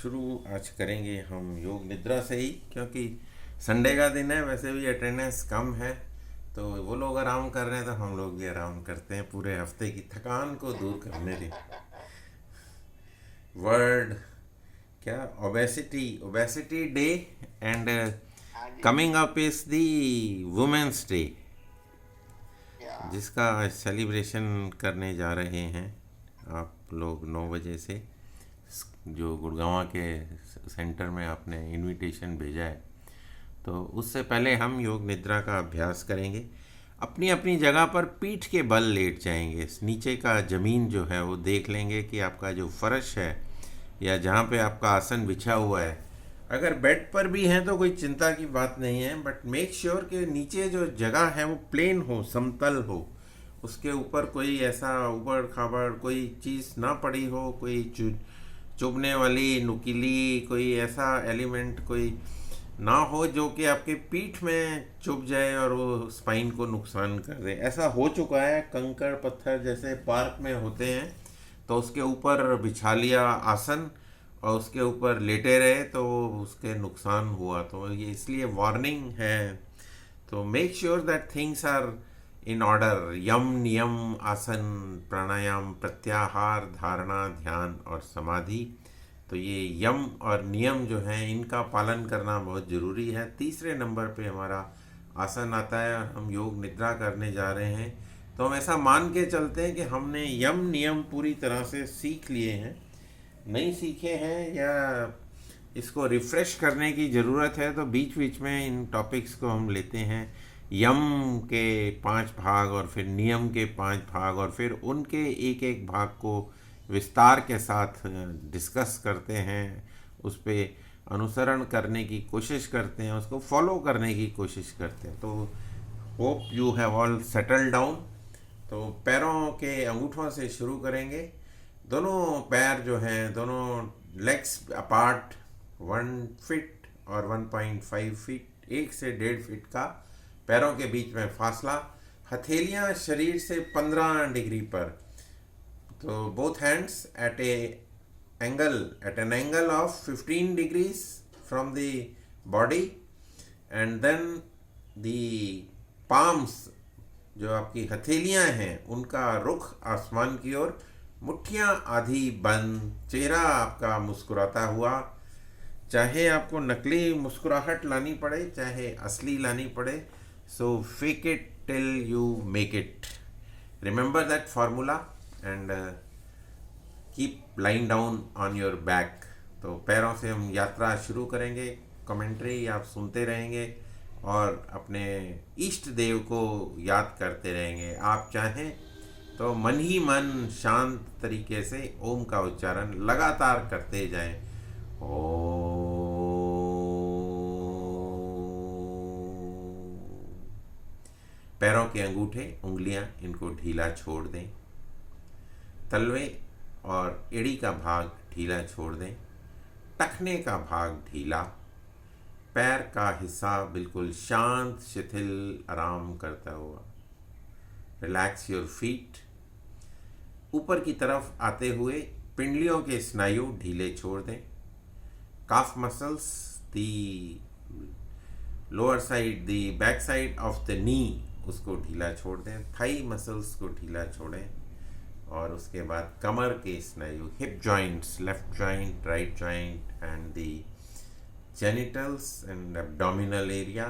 शुरू आज करेंगे हम योग निद्रा से ही, क्योंकि संडे का दिन है। वैसे भी अटेंडेंस कम है, तो वो लोग आराम कर रहे हैं तो हम लोग भी आराम करते हैं, पूरे हफ्ते की थकान को दूर करने के। वर्ल्ड क्या ओबेसिटी ओबेसिटी डे एंड हाँ जी। Coming up is the women's day, या जिसका सेलिब्रेशन करने जा रहे हैं आप लोग 9 बजे से। जो गुड़गांव के सेंटर में आपने इनविटेशन भेजा है, तो उससे पहले हम योग निद्रा का अभ्यास करेंगे। अपनी अपनी जगह पर पीठ के बल लेट जाएंगे। नीचे का ज़मीन जो है वो देख लेंगे कि आपका जो फर्श है या जहाँ पे आपका आसन बिछा हुआ है, अगर बेड पर भी है तो कोई चिंता की बात नहीं है, बट मेक श्योर कि नीचे जो जगह है वो प्लेन हो, समतल हो। उसके ऊपर कोई ऐसा उबड़ खाबड़ कोई चीज़ ना पड़ी हो, कोई चुभने वाली नुकीली कोई ऐसा एलिमेंट कोई ना हो जो कि आपके पीठ में चुभ जाए और वो स्पाइन को नुकसान कर दे। ऐसा हो चुका है, कंकड़ पत्थर जैसे पार्क में होते हैं तो उसके ऊपर बिछा लिया आसन और उसके ऊपर लेटे रहे तो उसके नुकसान हुआ। तो ये इसलिए वार्निंग है। तो make sure that things are in order. Yama niyama asana प्राणायाम प्रत्याहार धारणा ध्यान और समाधि, तो ये यम और नियम जो हैं इनका पालन करना बहुत ज़रूरी है। तीसरे नंबर पे हमारा आसन आता है और हम योग निद्रा करने जा रहे हैं, तो हम ऐसा मान के चलते हैं कि हमने यम नियम पूरी तरह से सीख लिए हैं। नहीं सीखे हैं या इसको रिफ़्रेश करने की ज़रूरत है, तो बीच बीच में इन टॉपिक्स को हम लेते हैं। यम के 5 भाग और फिर नियम के 5 भाग और फिर उनके एक एक भाग को विस्तार के साथ डिस्कस करते हैं, उस पर अनुसरण करने की कोशिश करते हैं, उसको फॉलो करने की कोशिश करते हैं। तो hope you have all settle down. तो पैरों के अंगूठों से शुरू करेंगे। दोनों पैर जो हैं, दोनों लेग्स अपार्ट 1 फीट और 1.5 फीट, 1 से 1.5 फीट का पैरों के बीच में फासला। हथेलियां शरीर से 15 डिग्री पर। तो both hands at an angle of 15 degrees from the body, and then the palms, जो आपकी हथेलियां हैं उनका रुख आसमान की ओर, मुट्ठियां आधी बंद, चेहरा आपका मुस्कुराता हुआ। चाहे आपको नकली मुस्कुराहट लानी पड़े चाहे असली लानी पड़े, so fake it till you make it. Remember that formula and keep lying down on your back. तो पैरों से हम यात्रा शुरू करेंगे। कमेंट्री आप सुनते रहेंगे और अपने इष्ट देव को याद करते रहेंगे। आप चाहें तो मन ही मन शांत तरीके से ओम का उच्चारण लगातार करते जाएं। ओ पैरों के अंगूठे उंगलियां इनको ढीला छोड़ दें। तलवे और एड़ी का भाग ढीला छोड़ दें। टखने का भाग ढीला। पैर का हिस्सा बिल्कुल शांत शिथिल आराम करता हुआ। Relax your feet. ऊपर की तरफ आते हुए पिंडलियों के स्नायु ढीले छोड़ दें। काफ muscles, the lower side, the back side of the knee, उसको ढीला छोड़ दें। थाई मसल्स को ढीला छोड़ें। और उसके बाद कमर के स्नायु, hip joints, left joint, right joint and the genitals and abdominal area,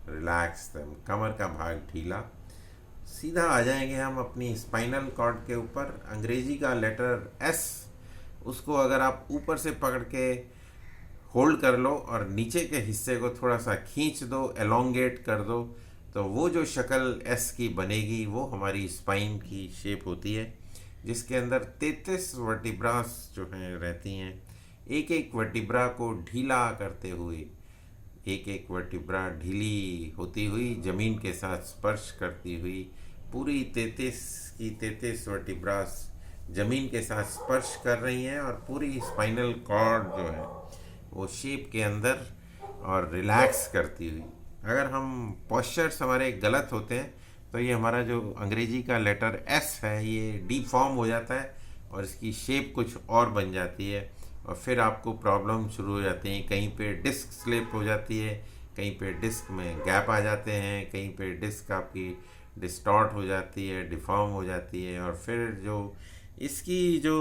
relax them. कमर का भाग ढीला। सीधा आ जाएंगे हम अपनी स्पाइनल कॉर्ड के ऊपर। अंग्रेजी का लेटर एस, उसको अगर आप ऊपर से पकड़ के होल्ड कर लो और नीचे के हिस्से को थोड़ा सा खींच दो, एलोंगेट कर दो, तो वो जो शक्ल एस की बनेगी वो हमारी स्पाइन की शेप होती है, जिसके अंदर 33 वर्टिब्रास जो हैं रहती हैं। एक एक वर्टिब्रा को ढीला करते हुए, एक एक वर्टिब्रा ढीली होती हुई ज़मीन के साथ स्पर्श करती हुई, पूरी 33 की 33 वर्टिब्रास ज़मीन के साथ स्पर्श कर रही हैं और पूरी स्पाइनल कॉर्ड जो है वो शेप के अंदर और रिलैक्स करती हुई। अगर हम पोस्चर्स हमारे गलत होते हैं तो ये हमारा जो अंग्रेजी का लेटर एस है ये डीफॉर्म हो जाता है और इसकी शेप कुछ और बन जाती है और फिर आपको प्रॉब्लम शुरू हो जाती है। कहीं पे डिस्क स्लिप हो जाती है, कहीं पे डिस्क में गैप आ जाते हैं, कहीं पे डिस्क आपकी डिस्टॉर्ट हो जाती है, डिफॉर्म हो जाती है। और फिर जो इसकी जो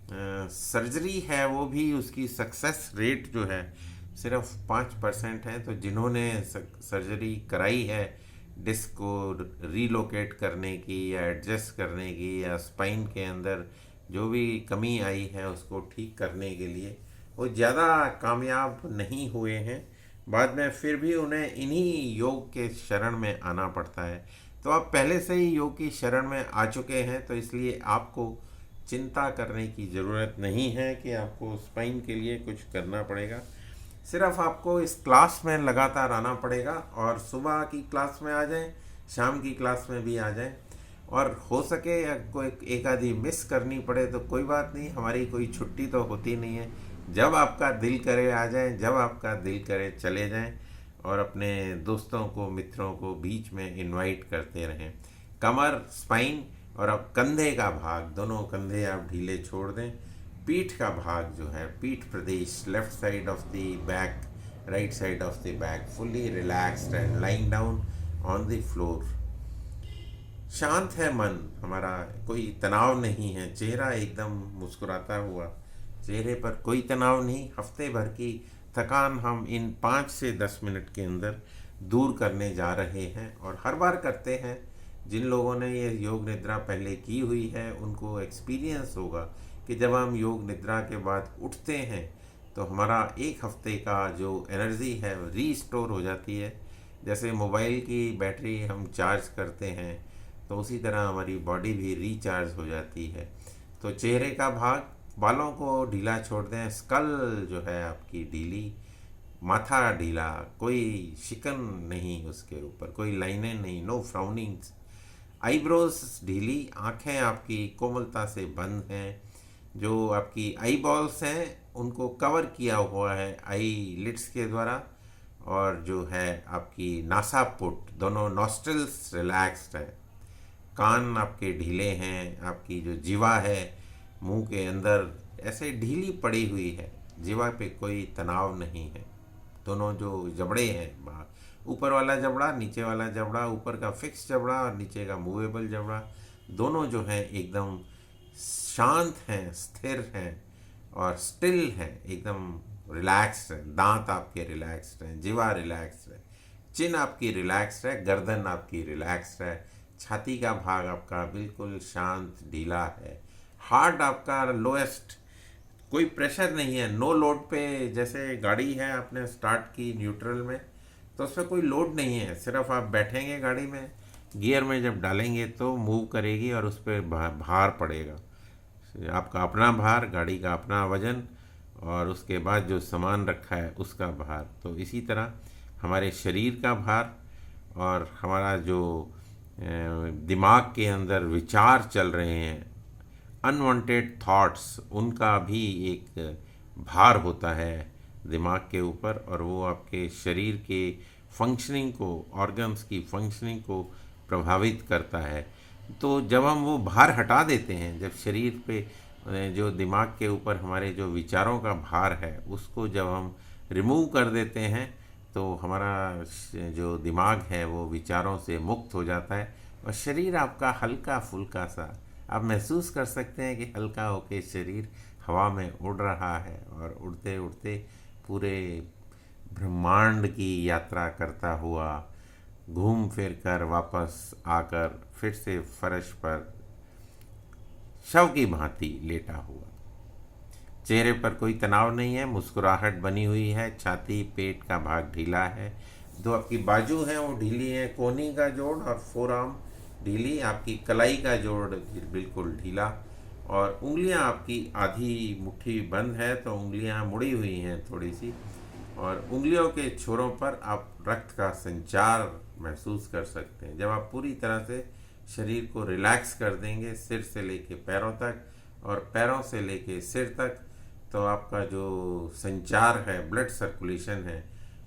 सर्जरी है वो भी, उसकी सक्सेस रेट जो है सिर्फ 5% है। तो जिन्होंने सर्जरी कराई है डिस्क को रीलोकेट करने की या एडजस्ट करने की, या स्पाइन के अंदर जो भी कमी आई है उसको ठीक करने के लिए, वो ज़्यादा कामयाब नहीं हुए हैं। बाद में फिर भी उन्हें इन्हीं योग के शरण में आना पड़ता है। तो आप पहले से ही योग की शरण में आ चुके हैं, तो इसलिए आपको चिंता करने की ज़रूरत नहीं है कि आपको स्पाइन के लिए कुछ करना पड़ेगा। सिर्फ आपको इस क्लास में लगातार आना पड़ेगा, और सुबह की क्लास में आ जाएं, शाम की क्लास में भी आ जाएं। और हो सके या कोई एक आधी मिस करनी पड़े तो कोई बात नहीं, हमारी कोई छुट्टी तो होती नहीं है। जब आपका दिल करे आ जाएं, जब आपका दिल करे चले जाएं, और अपने दोस्तों को, मित्रों को बीच में इनवाइट करते रहें। कमर, स्पाइन और अब कंधे का भाग, दोनों कंधे आप ढीले छोड़ दें। पीठ का भाग जो है, पीठ प्रदेश, left side of the back, right side of the back, fully relaxed and lying down on the floor. शांत है मन हमारा, कोई तनाव नहीं है, चेहरा एकदम मुस्कुराता हुआ, चेहरे पर कोई तनाव नहीं। हफ्ते भर की थकान हम इन 5 से 10 मिनट के अंदर दूर करने जा रहे हैं, और हर बार करते हैं। जिन लोगों ने ये योग निद्रा पहले की हुई है उनको एक्सपीरियंस होगा कि जब हम योग निद्रा के बाद उठते हैं तो हमारा एक हफ्ते का जो एनर्जी है रीस्टोर हो जाती है। जैसे मोबाइल की बैटरी हम चार्ज करते हैं, तो उसी तरह हमारी बॉडी भी रिचार्ज हो जाती है। तो चेहरे का भाग, बालों को ढीला छोड़ दें, स्कल जो है आपकी ढीली, माथा ढीला, कोई शिकन नहीं उसके ऊपर, कोई लाइनें नहीं, नो फ्राउनिंग्स। आईब्रोज ढीली, आंखें आपकी कोमलता से बंद हैं। जो आपकी आई बॉल्स हैं उनको कवर किया हुआ है आई लिड्स के द्वारा, और जो है आपकी नासापुट, दोनों नॉस्ट्रल्स रिलैक्स्ड है। कान आपके ढीले हैं, आपकी जो जीवा है मुंह के अंदर ऐसे ढीली पड़ी हुई है, जीवा पे कोई तनाव नहीं है। दोनों जो जबड़े हैं, ऊपर वाला जबड़ा, नीचे वाला जबड़ा, ऊपर का फिक्स जबड़ा और नीचे का मूवेबल जबड़ा, दोनों जो हैं एकदम शांत हैं, स्थिर हैं और स्टिल हैं, एकदम रिलैक्स्ड है। दांत आपके रिलैक्स्ड हैं, जीवा रिलैक्स्ड है, चिन आपकी रिलैक्स्ड है, गर्दन आपकी रिलैक्स्ड है, छाती का भाग आपका बिल्कुल शांत ढीला है। हार्ट आपका लोएस्ट, कोई प्रेशर नहीं है, नो लोड पे। जैसे गाड़ी है आपने स्टार्ट की न्यूट्रल में, तो उसमें कोई लोड नहीं है, सिर्फ आप बैठेंगे गाड़ी में, गियर में जब डालेंगे तो मूव करेगी और उस पर भार पड़ेगा, आपका अपना भार, गाड़ी का अपना वजन, और उसके बाद जो सामान रखा है उसका भार। तो इसी तरह हमारे शरीर का भार और हमारा जो दिमाग के अंदर विचार चल रहे हैं, अनवांटेड थॉट्स, उनका भी एक भार होता है दिमाग के ऊपर, और वो आपके शरीर के फंक्शनिंग को, ऑर्गन्स की फंक्शनिंग को प्रभावित करता है। तो जब हम वो भार हटा देते हैं, जब शरीर पे जो दिमाग के ऊपर हमारे जो विचारों का भार है उसको जब हम रिमूव कर देते हैं, तो हमारा जो दिमाग है वो विचारों से मुक्त हो जाता है, और शरीर आपका हल्का फुल्का सा, आप महसूस कर सकते हैं कि हल्का होके शरीर हवा में उड़ रहा है, और उड़ते उड़ते पूरे ब्रह्मांड की यात्रा करता हुआ घूम फिर कर वापस आकर फिर से फर्श पर शव की भांति लेटा हुआ। चेहरे पर कोई तनाव नहीं है, मुस्कुराहट बनी हुई है, छाती पेट का भाग ढीला है, दो आपकी बाजू हैं वो ढीली है, कोहनी का जोड़ और फोरआर्म ढीली, आपकी कलाई का जोड़ बिल्कुल ढीला, और उंगलियां आपकी आधी मुट्ठी बंद है, तो उंगलियां मुड़ी हुई हैं थोड़ी सी, और उंगलियों के छोरों पर आप रक्त का संचार महसूस कर सकते हैं। जब आप पूरी तरह से शरीर को रिलैक्स कर देंगे, सिर से लेके पैरों तक और पैरों से लेके सिर तक, तो आपका जो संचार है, ब्लड सर्कुलेशन है,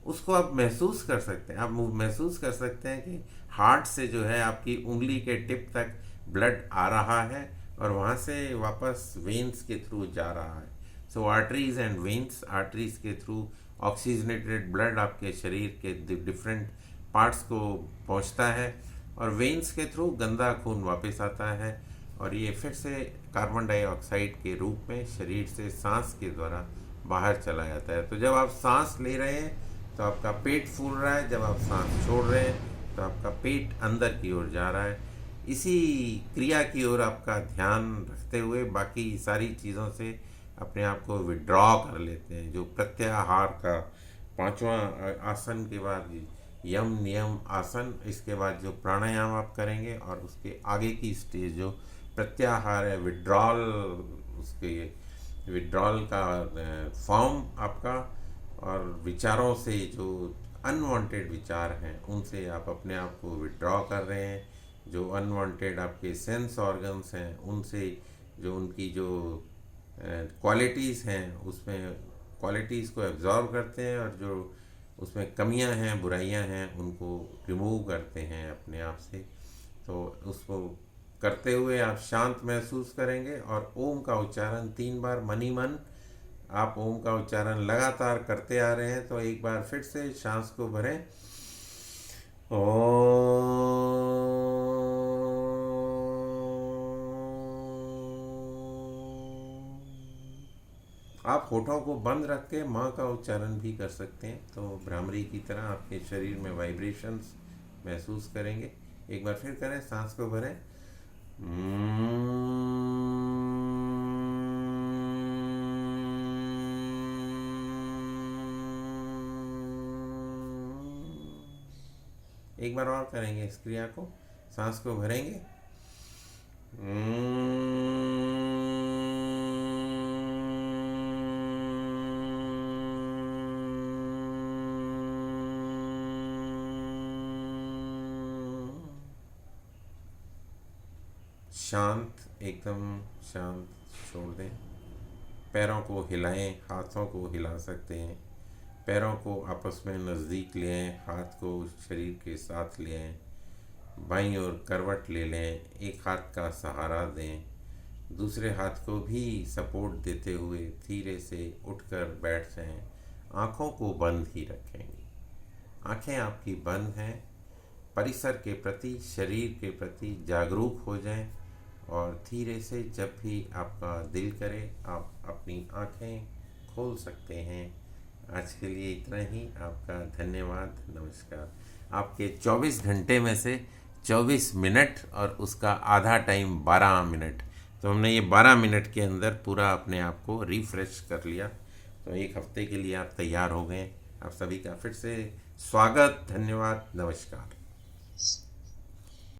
उसको आप महसूस कर सकते हैं। आप महसूस कर सकते हैं कि हार्ट से जो है आपकी उंगली के टिप तक ब्लड आ रहा है और वहाँ से वापस वेन्स के थ्रू जा रहा है। सो आर्टरीज एंड वेन्स, आर्टरीज के थ्रू ऑक्सीजनेटेड ब्लड आपके शरीर के डिफरेंट पार्ट्स को पहुंचता है, और वेन्स के थ्रू गंदा खून वापस आता है, और ये फिर से कार्बन डाइऑक्साइड के रूप में शरीर से सांस के द्वारा बाहर चला जाता है। तो जब आप सांस ले रहे हैं तो आपका पेट फूल रहा है, जब आप सांस छोड़ रहे हैं तो आपका पेट अंदर की ओर जा रहा है। इसी क्रिया की ओर आपका ध्यान रखते हुए बाकी सारी चीज़ों से अपने आप को विड्रॉ कर लेते हैं। जो प्रत्याहार का पांचवा आसन के बाद यम नियम आसन, इसके बाद जो प्राणायाम आप करेंगे, और उसके आगे की स्टेज जो प्रत्याहार है, विड्रॉल, उसके विड्रॉल का फॉर्म आपका, और विचारों से जो अनवांटेड विचार हैं उनसे आप अपने आप को विड्रॉ कर रहे हैं। जो अनवांटेड आपके सेंस ऑर्गन्स हैं उनसे जो उनकी जो क्वालिटीज़ हैं उसमें क्वालिटीज़ को एब्जॉर्ब करते हैं, और जो उसमें कमियां हैं, बुराइयां हैं, उनको रिमूव करते हैं अपने आप से। तो उसको करते हुए आप शांत महसूस करेंगे, और ओम का उच्चारण 3 बार मन ही मन आप ओम का उच्चारण लगातार करते आ रहे हैं। तो एक बार फिर से सांस को भरें, आप होठों को बंद रख के माँ का उच्चारण भी कर सकते हैं, तो भ्रामरी की तरह आपके शरीर में वाइब्रेशंस महसूस करेंगे। एक बार फिर करें, सांस को भरें। एक बार और करेंगे इस क्रिया को, सांस को भरेंगे। शांत, एकदम शांत छोड़ दें। पैरों को हिलाएं, हाथों को हिला सकते हैं। पैरों को आपस में नज़दीक ले आएं, हाथ को शरीर के साथ ले आएं, बाईं ओर करवट ले लें, एक हाथ का सहारा दें, दूसरे हाथ को भी सपोर्ट देते हुए धीरे से उठकर बैठ जाएं। आँखों को बंद ही रखेंगे, आँखें आपकी बंद हैं। परिसर के प्रति, शरीर के प्रति जागरूक हो जाएं, और धीरे से जब भी आपका दिल करे आप अपनी आँखें खोल सकते हैं। आज के लिए इतना ही, आपका धन्यवाद, नमस्कार। आपके 24 घंटे में से 24 मिनट और उसका आधा टाइम 12 मिनट, तो हमने ये 12 मिनट के अंदर पूरा अपने आप को रिफ़्रेश कर लिया। तो एक हफ्ते के लिए आप तैयार हो गए। आप सभी का फिर से स्वागत, धन्यवाद, नमस्कार।